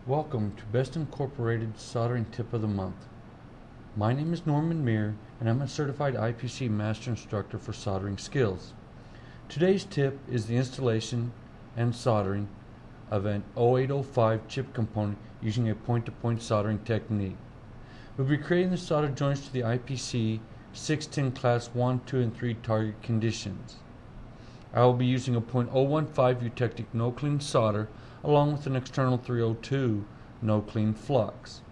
Welcome to Best Incorporated Soldering Tip of the Month. My name is Norman Meir and I'm a certified IPC Master Instructor for Soldering Skills. Today's tip is the installation and soldering of an 0805 chip component using a point-to-point soldering technique. We'll be creating the solder joints to the IPC 610 Class 1, 2, and 3 target conditions. I will be using a .015 eutectic no-clean solder along with an external 302 no-clean flux.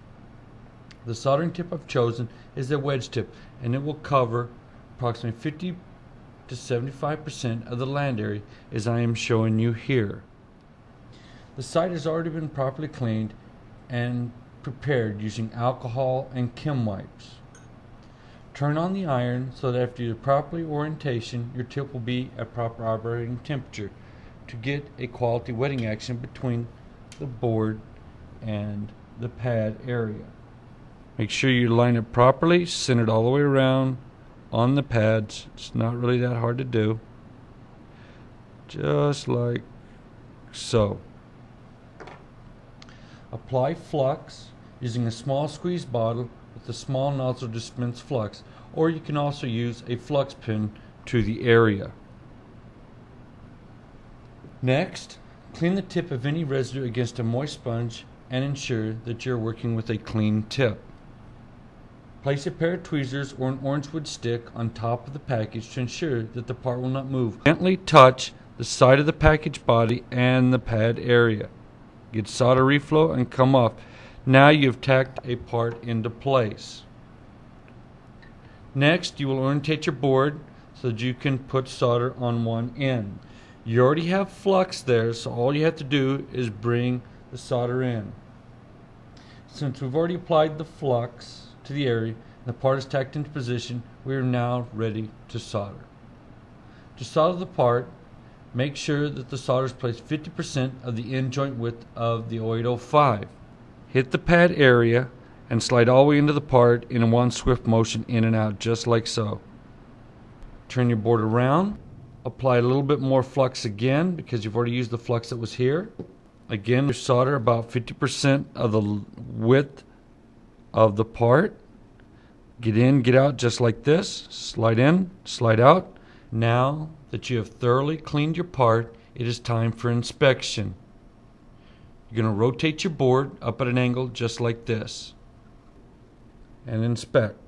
The soldering tip I've chosen is a wedge tip, and it will cover approximately 50 to 75% of the land area as I am showing you here. The site has already been properly cleaned and prepared using alcohol and chem wipes. Turn on the iron so that after your proper orientation, your tip will be at proper operating temperature to get a quality wetting action between the board and the pad area. Make sure you line it properly, center it all the way around on the pads. It's not really that hard to do. Just like so. Apply flux using a small squeeze bottle with a small nozzle to dispense flux, or you can also use a flux pen to the area. Next, clean the tip of any residue against a moist sponge and ensure that you're working with a clean tip. Place a pair of tweezers or an orange wood stick on top of the package to ensure that the part will not move. Gently touch the side of the package body and the pad area. Get solder reflow and come off. Now you've tacked a part into place. Next, you will orientate your board so that you can put solder on one end. You already have flux there, so all you have to do is bring the solder in. Since we've already applied the flux to the area and the part is tacked into position, we are now ready to solder. To solder the part, make sure that the solder is placed 50% of the end joint width of the 0805. Hit the pad area and slide all the way into the part in one swift motion in and out, just like so. Turn your board around, apply a little bit more flux again because you've already used the flux that was here. Again, solder about 50% of the width of the part. Get in, get out just like this. Slide in, slide out. Now that you have thoroughly cleaned your part, it is time for inspection. You're going to rotate your board up at an angle just like this and inspect.